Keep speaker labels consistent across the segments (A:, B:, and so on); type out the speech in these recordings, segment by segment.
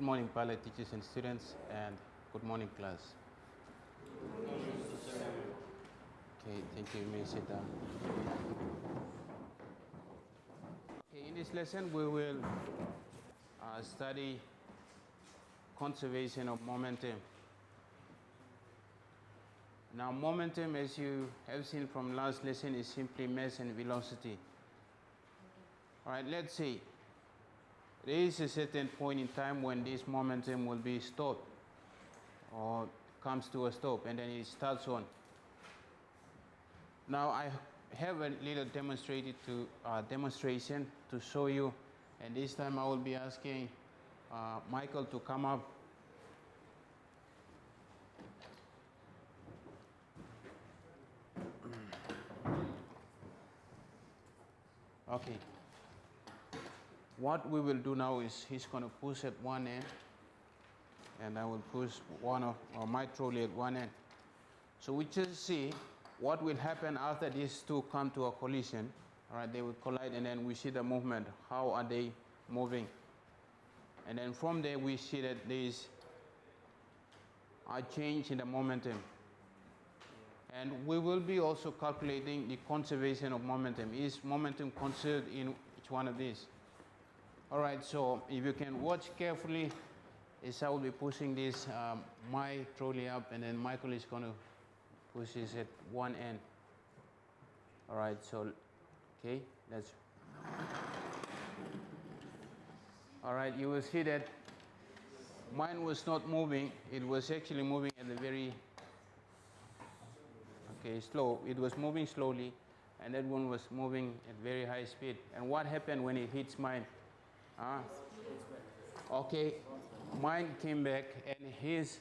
A: Good morning, pilot teachers and students, and good morning, class. Okay, thank you. You may sit down. Okay, in this lesson, we will study conservation of momentum. Now, momentum, as you have seen from last lesson, is simply mass and velocity. All right, let's see. There is a certain point in time when this momentum will be stopped or comes to a stop, and then it starts on. Now I have a little demonstration to show you, and this time I will be asking Michael to come up. Okay. What we will do now is he's going to push at one end, and I will push my trolley at one end. So we just see what will happen after these two come to a collision. All right, they will collide, and then we see the movement. How are they moving? And then from there we see that there is a change in the momentum. And we will be also calculating the conservation of momentum. Is momentum conserved in each one of these? All right, so if you can watch carefully, is I will be pushing this my trolley up, and then Michael is going to push this at one end. All right, so okay, let's. All right, you will see that mine was not moving. It was actually moving at the very slow. It was moving slowly, and that one was moving at very high speed. And what happened when it hits mine? Okay, mine came back, and his,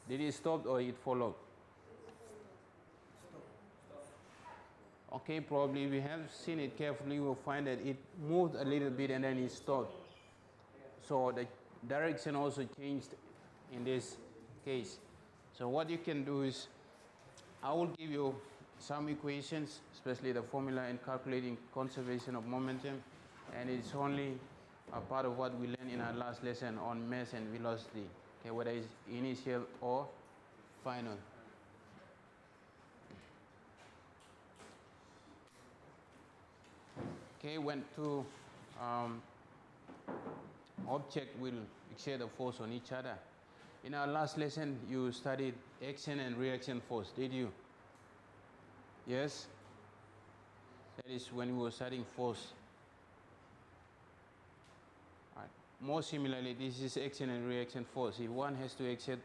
A: did it stop or it followed? Okay, probably if we have seen it carefully, we'll find that it moved a little bit and then it stopped. So the direction also changed in this case. So what you can do is, I will give you some equations, especially the formula in calculating conservation of momentum, and it's only a part of what we learned in our last lesson on mass and velocity, okay, whether it's initial or final. Okay, when two objects will exert a force on each other. In our last lesson, you studied action and reaction force, did you? Yes? That is when we were studying force. Right. More similarly, this is action and reaction force. If one has to exert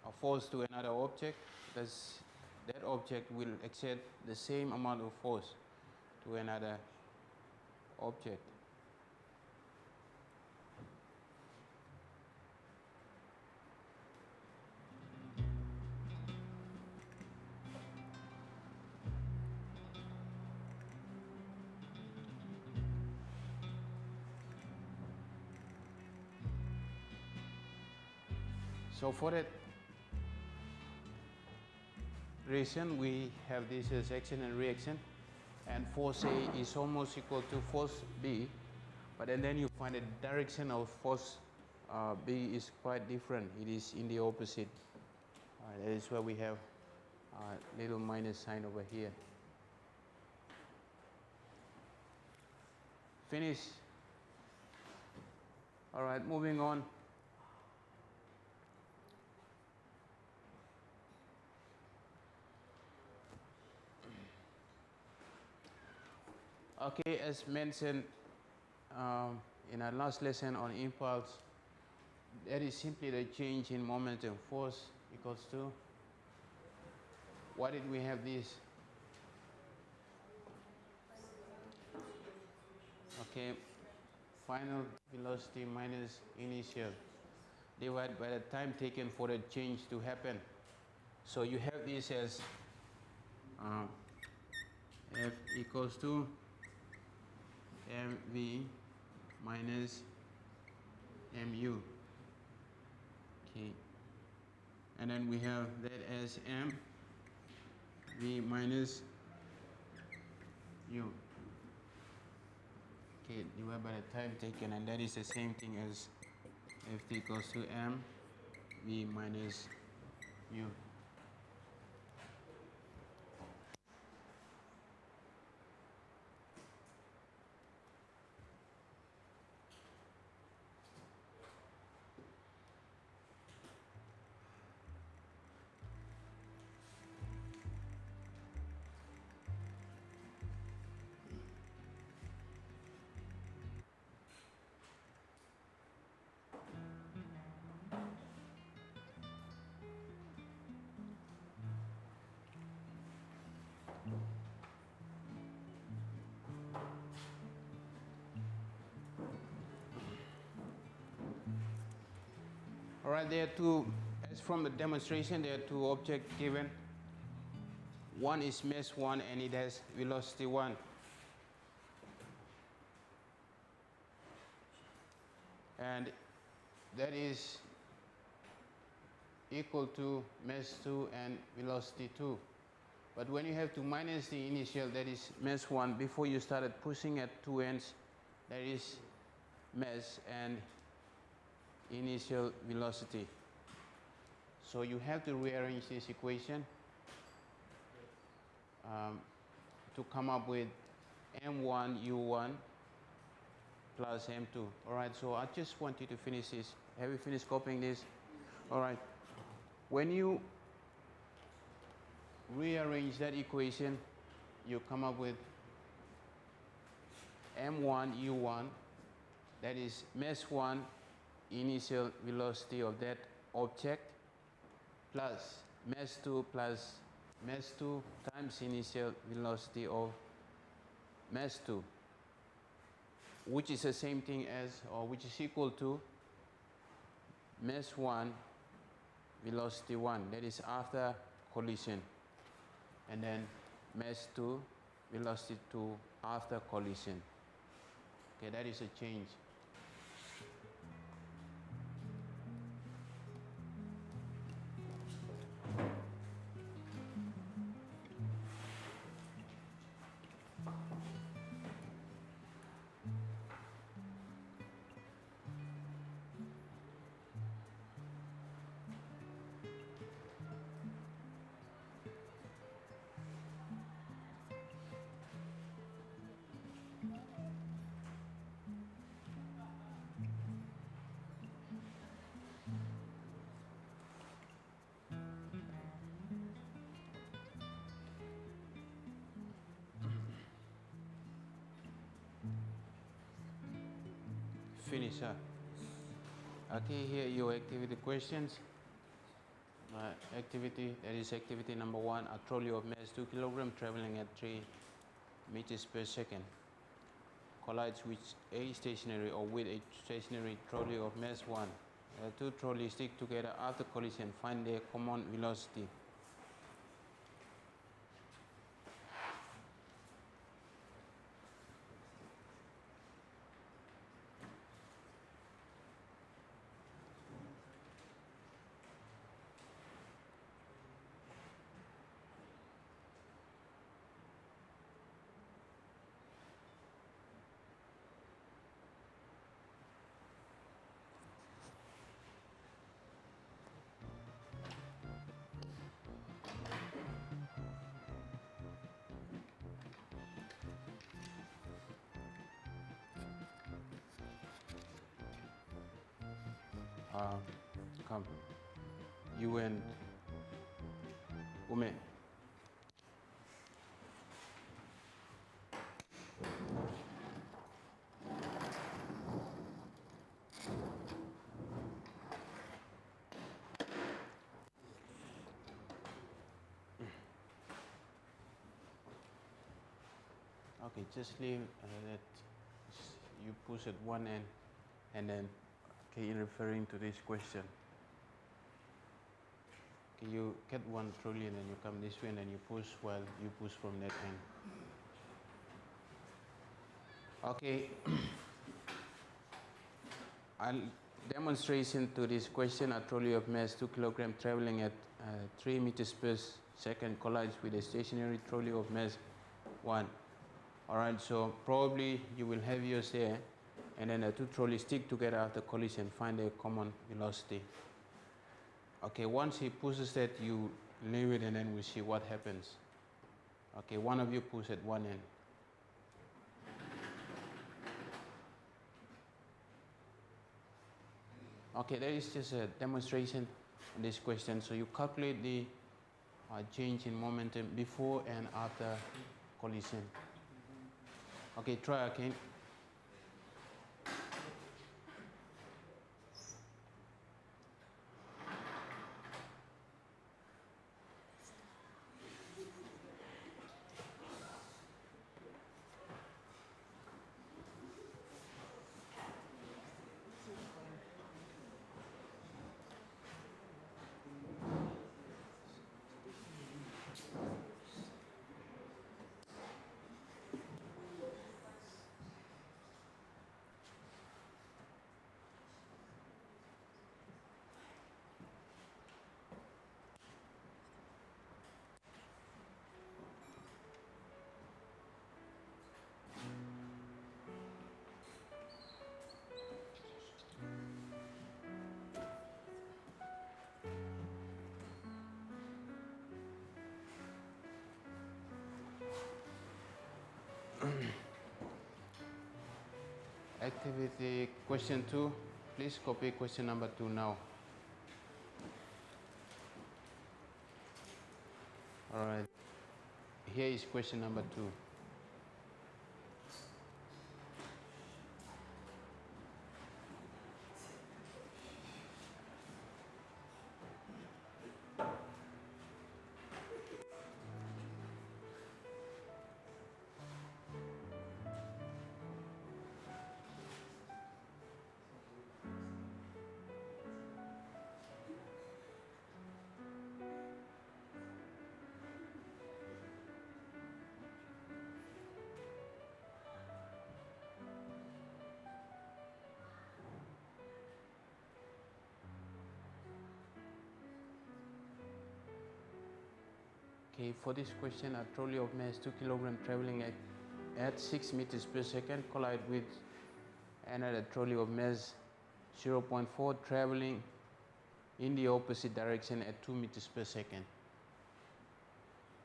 A: a force to another object, that object will exert the same amount of force to another object. So for that reason, we have this as action and reaction, and force A is almost equal to force B, but then you find the direction of force B is quite different. It is in the opposite. That is where we have a little minus sign over here. Finish. All right, moving on. Okay, as mentioned in our last lesson on impulse, that is simply the change in momentum. Force equals to, what did we have this? Okay, final velocity minus initial divided by the time taken for the change to happen. So you have this as F equals to mv minus mu. Okay, and then we have that as m v minus u. Okay, divided by the time taken, and that is the same thing as Ft equals to m v minus mu. All right, there are two, as from the demonstration, there are two objects given. One is mass 1 and it has velocity 1. And that is equal to mass 2 and velocity 2. But when you have to minus the initial, that is mass 1, before you started pushing at two ends, that is mass and initial velocity. So you have to rearrange this equation to come up with m1 u1 plus m2. All right, so I just want you to finish this. Have you finished copying this? All right. When you rearrange that equation, you come up with m1 u1, that is mass 1 initial velocity of that object plus mass 2 times initial velocity of mass 2, which is the same thing as, or which is equal to mass 1 velocity 1, that is after collision, and then mass 2 velocity 2 after collision. Okay, that is a change. Finish up. Okay, here your activity questions. Activity, that is activity number 1, a trolley of mass 2 kg traveling at 3 meters per second collides with a stationary or with a stationary trolley of mass 1. Two trolleys stick together after collision. Find their common velocity. Come, you and Ume. Okay, just leave that you push at one end and then, okay, referring to this question. Okay, you get one trolley and then you come this way and then you push while you push from that end. Okay, I'll demonstration to this question. A trolley of mass 2 kg traveling at 3 meters per second collides with a stationary trolley of mass 1. All right, so probably you will have yours there. and then the two trolleys stick together after collision, find their common velocity. Okay, once he pushes it, you leave it and then we see what happens. Okay, one of you push at one end. Okay, there is just a demonstration on this question. So you calculate the change in momentum before and after collision. Okay, try again. Activity question 2. Please copy question number 2 now. All right. Here is question number 2. Okay, for this question, a trolley of mass 2 kg traveling at 6 meters per second collide with another trolley of mass 0.4 traveling in the opposite direction at 2 meters per second.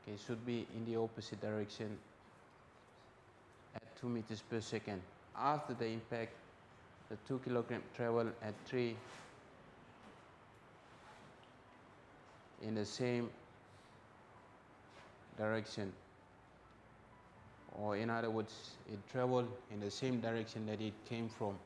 A: Okay, should be in the opposite direction at 2 meters per second. After the impact, the 2 kg travel at 3 in the same direction, or in other words, it traveled in the same direction that it came from.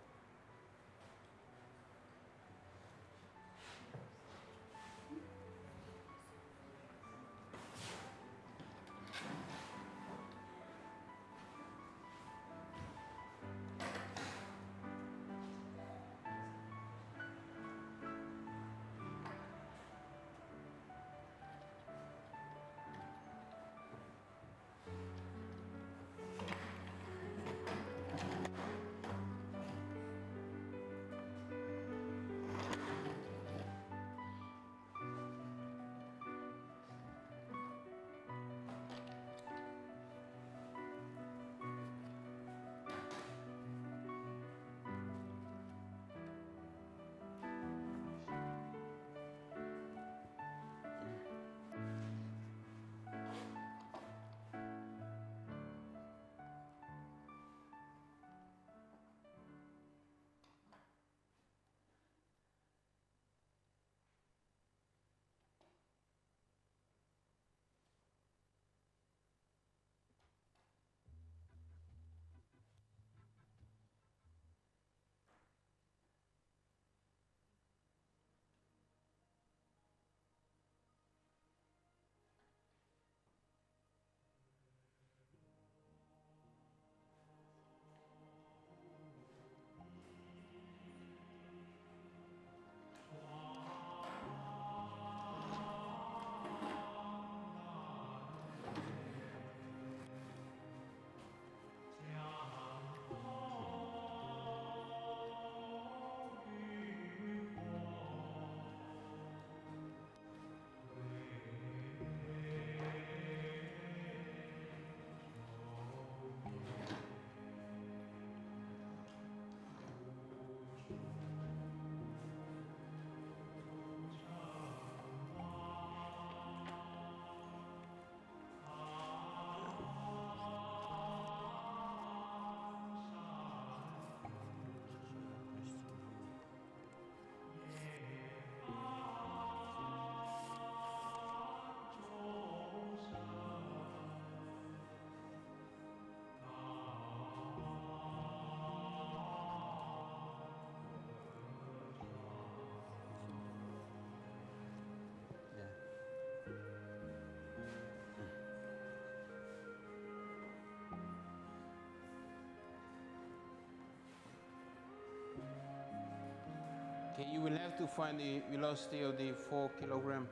A: Okay, you will have to find the velocity of the 4 kilogram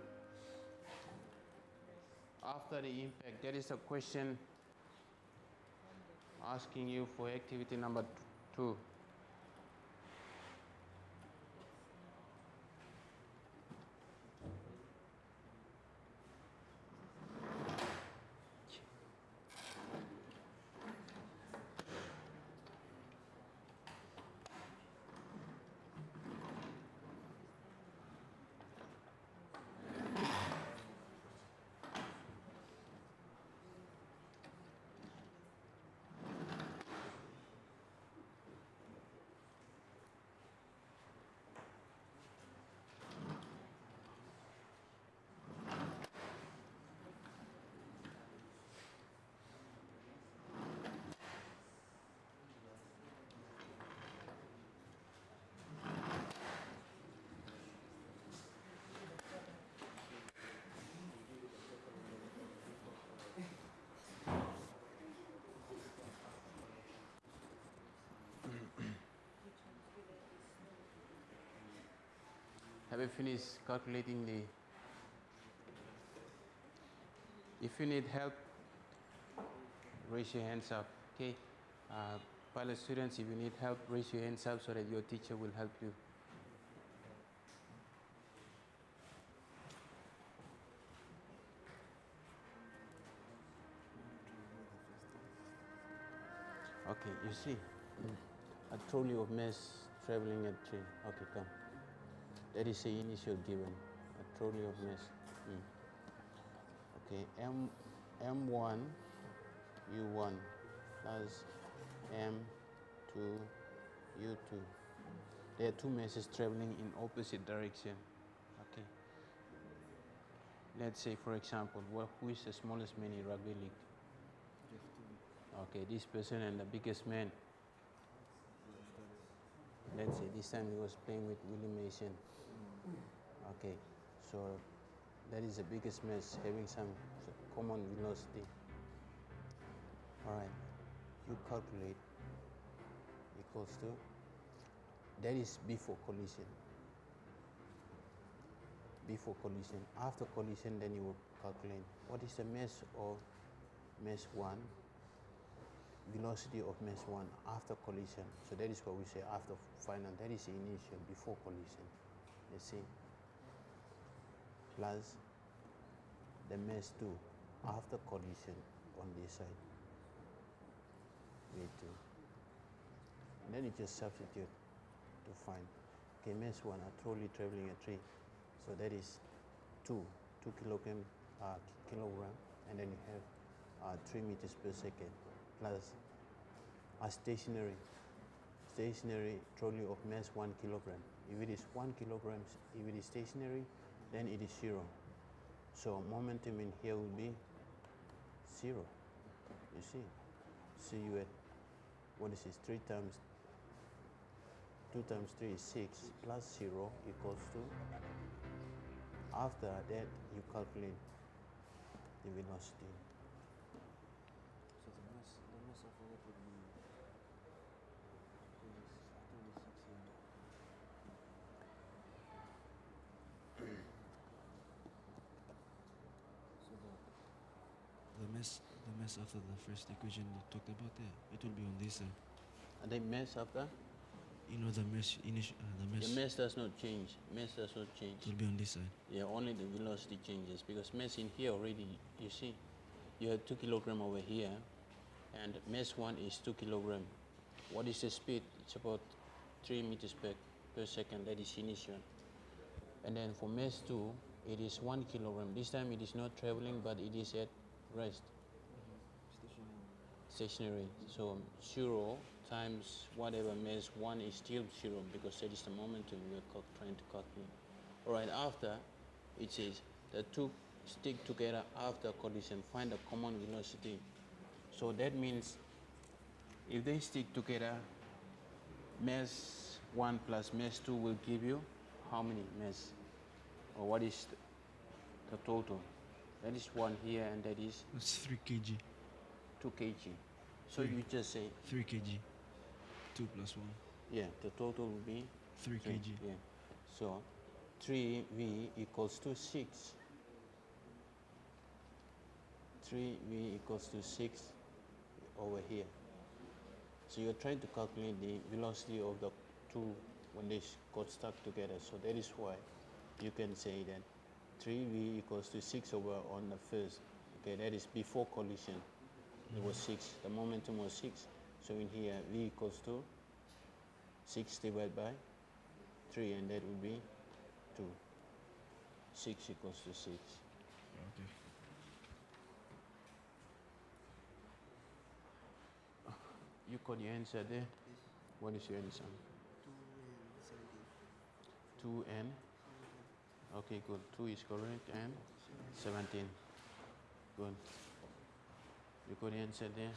A: after the impact. That is a question asking you for activity number 2. Have you finished calculating the... If you need help, raise your hands up, okay? Pilot students, if you need help, raise your hands up so that your teacher will help you. Okay, you see, a trolley of mass traveling at 3. Okay, come. That is the initial given, a trolley of mass. Okay, M1 U1 plus M2 U2. There are 2 masses traveling in opposite direction. Okay. Let's say, for example, who is the smallest man in rugby league? Okay, this person and the biggest man. Let's say this time he was playing with Willie Mason. Okay, so that is the biggest mass having some common velocity. All right, you calculate equals to, that is before collision. Before collision. After collision, then you will calculate what is the mass of mass 1, velocity of mass 1 after collision. So that is what we say after final. That is the initial, before collision. You see? Plus the mass 2 after collision on this side. V2. And then you just substitute to find. Okay, mass 1, a trolley traveling at 3. So that is 2 kilogram, and then you have 3 meters per second, plus a stationary trolley of mass 1 kilogram. If it is 1 kilogram, if it is stationary, then it is 0. So momentum in here will be 0. You see? So you at, what is this, 3 times 2 times 3 is 6, plus 0 equals to, after that you calculate the velocity.
B: So the mass of what would be 26 here. So the mass after the first equation you talked about there, it will be on this side.
A: And the mass after?
B: You know the mass
A: The mass does not change. Mass does not change.
B: It will be on this side.
A: Yeah, only the velocity changes, because mass in here already, you see, you have 2 kilogram over here, and mass 1 is 2 kilogram. What is the speed? It's about 3 meters per second. That is initial. And then for mass 2, it is 1 kilogram. This time it is not traveling, but it is at rest. Stationary. So 0 times whatever mass 1 is still 0, because that is the momentum we are trying to calculate. Alright, after it says the 2 stick together after collision, find the common velocity. So that means if they stick together, mass 1 plus mass 2 will give you how many mass? Or what is the total? That is 1 here, and that is?
B: That's 3 kg.
A: 2 kg. So you just say
B: 3 kg. 2 plus 1.
A: Yeah, the total will be
B: 3 kg.
A: Yeah. So 3v equals to 6. 3v equals to 6 over here. So you're trying to calculate the velocity of the two when they got stuck together. So that is why you can say that 3v equals to 6 over on the first. Okay, that is before collision. It was 6. The momentum was 6. So in here, v equals to 6 divided by 3, and that would be 2. 6 equals to 6.
B: Okay.
A: You got your answer there?
C: Yes.
A: What is your answer?
C: 2 and 17.
A: 2 and? Okay, good. 2 is correct, and 17. Good. You got the answer there?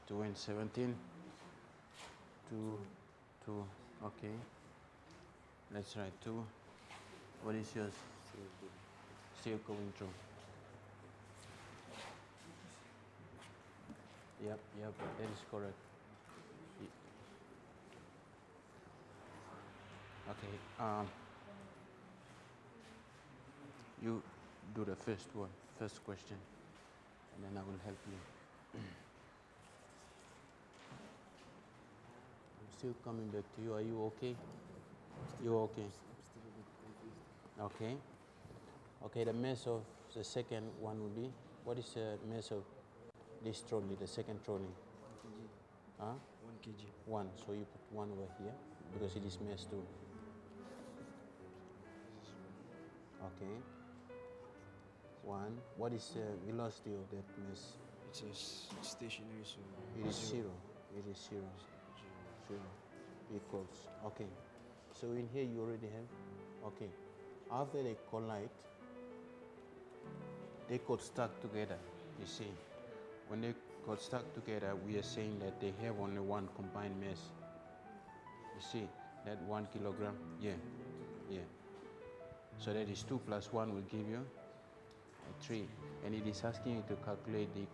A: 2 and 17. 2, 2. Okay. Let's write 2. What is yours? Still going through. Yep, that is correct. Okay, you do the first question, and then I will help you. I'm still coming back to you. Are you okay? You okay?
C: I'm still a bit confused.
A: Okay. Okay, the mass of the second one will be, what is the mass of this trolley, the second trolley?
C: 1 kg.
A: Huh?
C: 1 kg.
A: 1, so you put 1 over here, because it is mass 2. Okay. 1. What is the velocity of that mass?
C: It's a stationary, so
A: It is 0. It is 0. 0 equals. Okay. So in here you already have. Okay. After they collide, they got stuck together. You see, when they got stuck together, we are saying that they have only one combined mass. You see, that 1 kilogram. Yeah. So that is 2 plus 1 will give you 3, and it is asking you to calculate the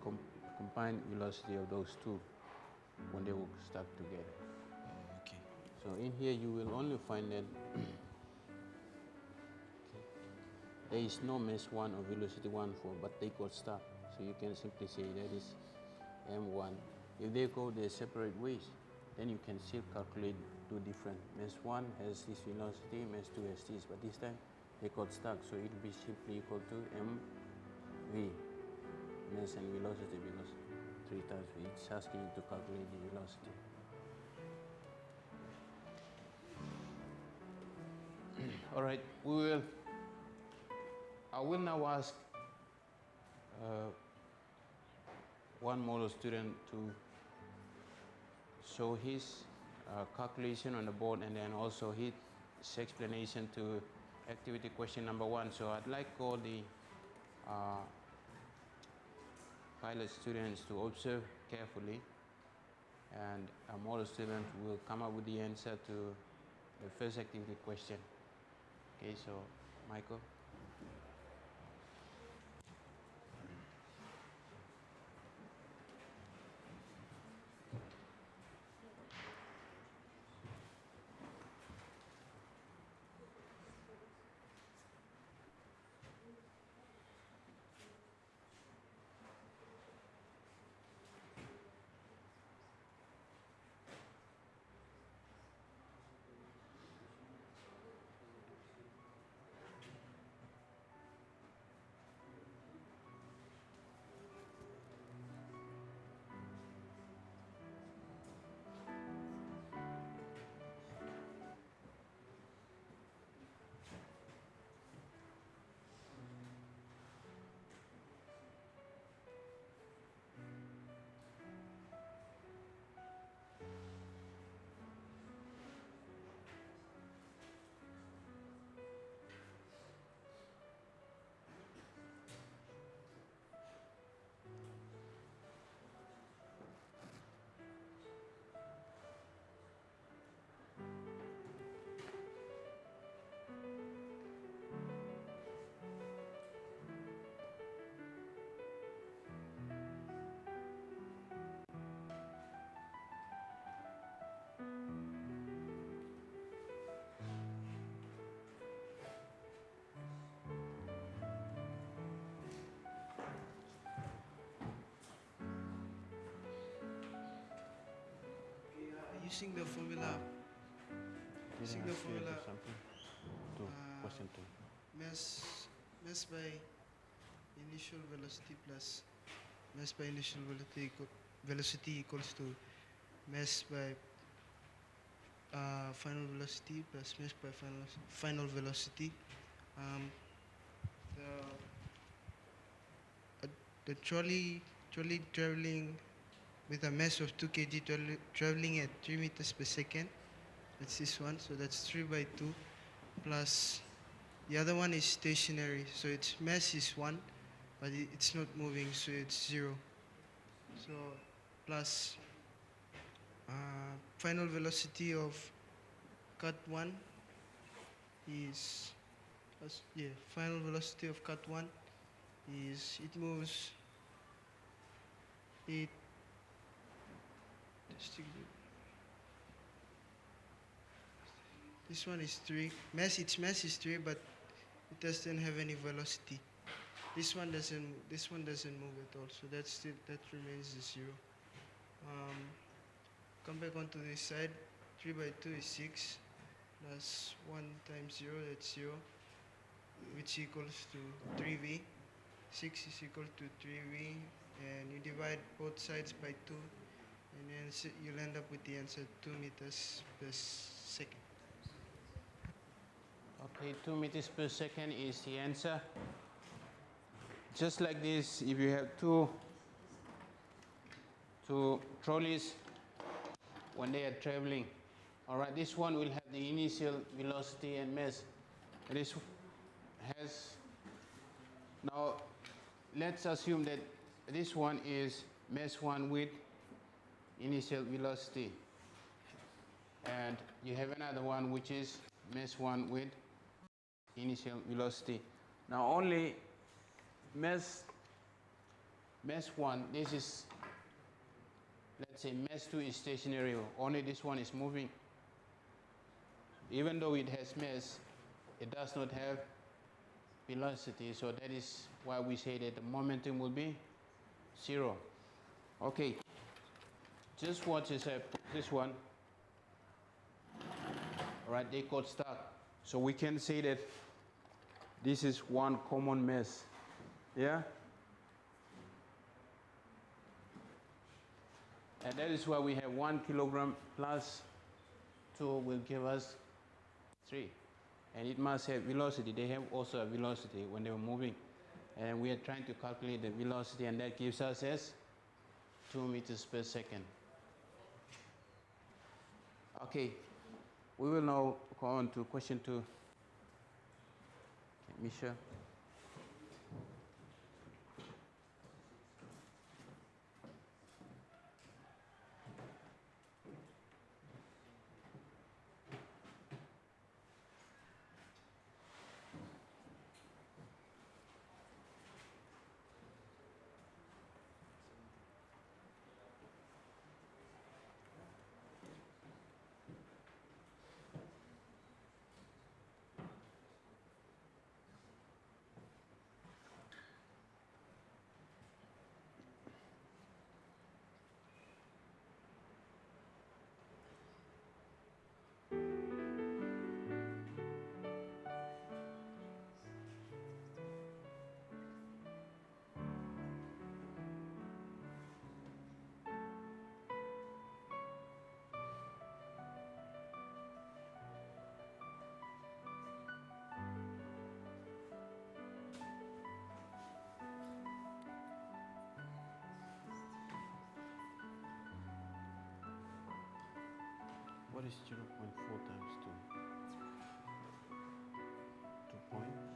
A: combined velocity of those two when they were stuck together.
C: Okay.
A: So in here you will only find that there is no mass 1 or velocity 1 for, but they got stuck. So you can simply say that is m1. If they go their separate ways, then you can still calculate two different. Mass 1 has this velocity, mass 2 has this, but this time they got stuck, so it will be simply equal to mv, mass and velocity, because 3 times v. It's asking you to calculate the velocity. All right, I will now ask one model student to show his calculation on the board, and then also his explanation to activity question number 1. So I'd like all the pilot students to observe carefully, and a model student will come up with the answer to the first activity question. Okay, so Michael.
C: using the formula
A: Didn't
C: the
A: ask you to do
C: formula,
A: something? Two. Question two.
C: mass by initial velocity plus mass by initial velocity equals to mass by final velocity plus mass by final velocity. Um, the the trolley traveling with a mass of 2 kg traveling at 3 meters per second. That's this one. So that's 3 by 2 plus the other one is stationary. So its mass is 1, but it's not moving, so it's 0. So plus final velocity of cut 1 is final velocity of cut 1 is it moves it this one is 3 its mass is 3, but it doesn't have any velocity. This one doesn't move at all, so that remains the 0. Come back onto this side. 3 by 2 is 6 plus 1 times 0, that's 0, which equals to 3v. 6 is equal to 3v, and you divide both sides by 2, and then you'll end up with the answer 2 meters per second.
A: Okay, 2 meters per second is the answer. Just like this, if you have two trolleys when they are traveling, all right, this one will have the initial velocity and mass. This has, now let's assume that this one is mass 1 with initial velocity, and you have another one which is mass 1 with initial velocity. Now only mass 1, this is, let's say mass 2 is stationary, only this one is moving. Even though it has mass, it does not have velocity, so that is why we say that the momentum will be 0. Okay, just watch this one. All right, they got stuck. So we can say that this is one common mass. Yeah? And that is why we have 1 kilogram plus 2 will give us 3. And it must have velocity. They have also a velocity when they were moving. And we are trying to calculate the velocity, and that gives us as 2 meters per second. Okay, we will now go on to question 2. Misha. What is 0.4 times 2? 2 point? 2.8.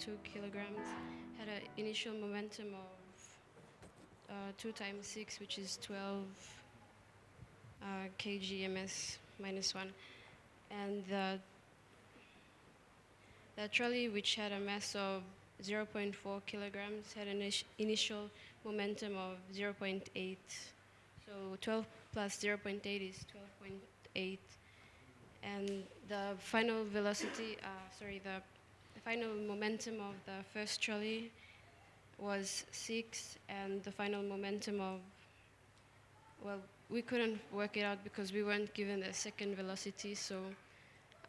D: 2 kilograms, had an initial momentum of 2 times 6, which is 12 kgms minus 1. And the trolley, which had a mass of 0.4 kilograms, had an initial momentum of 0.8. So 12 plus 0.8 is 12.8. And the final velocity, the final momentum of the first trolley was 6, and the final momentum of, well, we couldn't work it out because we weren't given the second velocity, so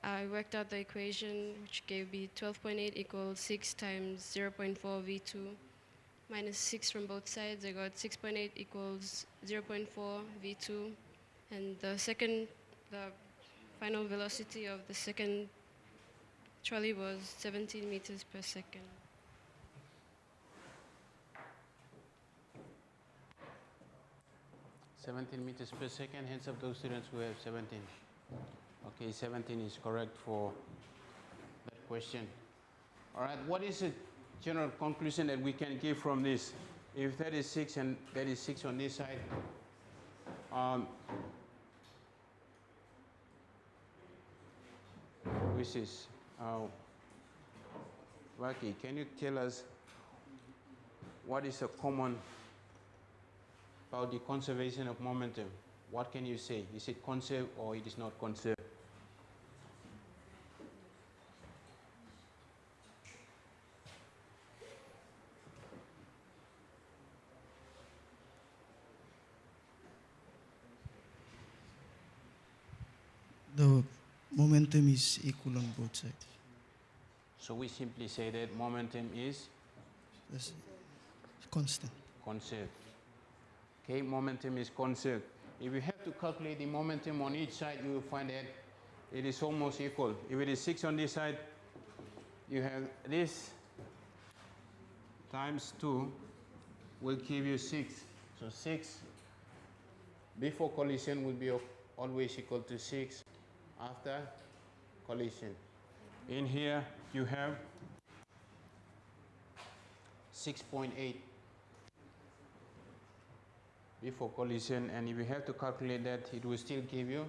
D: I worked out the equation, which gave me 12.8 equals 6 times 0.4 v2 minus 6 from both sides. I got 6.8 equals 0.4 v2, and the final velocity of the second trolley was 17 meters per second.
A: $17 meters per second. Hands up those students who have 17. Okay, 17 is correct for that question. All right, what is the general conclusion that we can give from this? If that is 6 and that is 6 on this side, which is, Waki, can you tell us what is a common about the conservation of momentum? What can you say? Is it conserved or it is not conserved?
C: The momentum is equal on both sides.
A: So we simply say that momentum is
C: That's constant.
A: conserved. Okay, momentum is conserved. If you have to calculate the momentum on each side, you will find that it is almost equal. If it is 6 on this side, you have this times 2 will give you 6. So 6 before collision will be always equal to 6 after collision. In here you have 6.8 before collision, and if you have to calculate that, it will still give you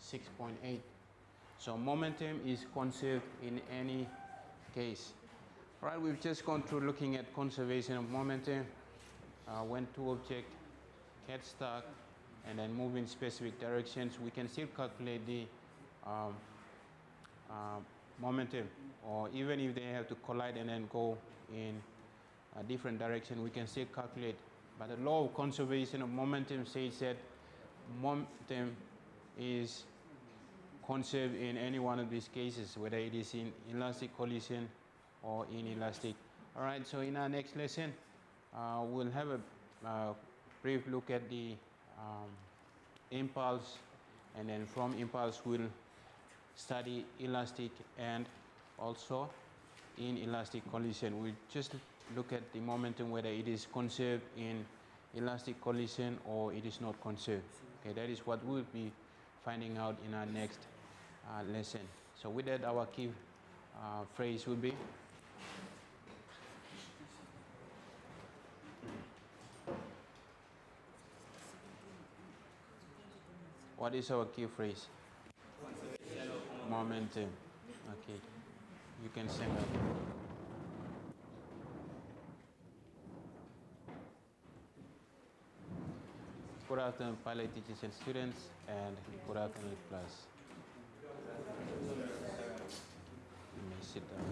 A: 6.8. So momentum is conserved in any case. All right, we've just gone through looking at conservation of momentum. When two objects get stuck and then move in specific directions, we can still calculate the momentum, or even if they have to collide and then go in a different direction, we can still calculate. But the law of conservation of momentum says that momentum is conserved in any one of these cases, whether it is in elastic collision or inelastic. All right, so in our next lesson, we'll have a brief look at the impulse, and then from impulse we'll study elastic and also inelastic collision. We'll just look at the momentum, whether it is conserved in elastic collision or it is not conserved. Okay, that is what we'll be finding out in our next lesson. So with that, our key phrase will be what is our key phrase? Momentum. Okay, you can send up. Good afternoon, pilot teachers and students, and good afternoon, class. You may sit down.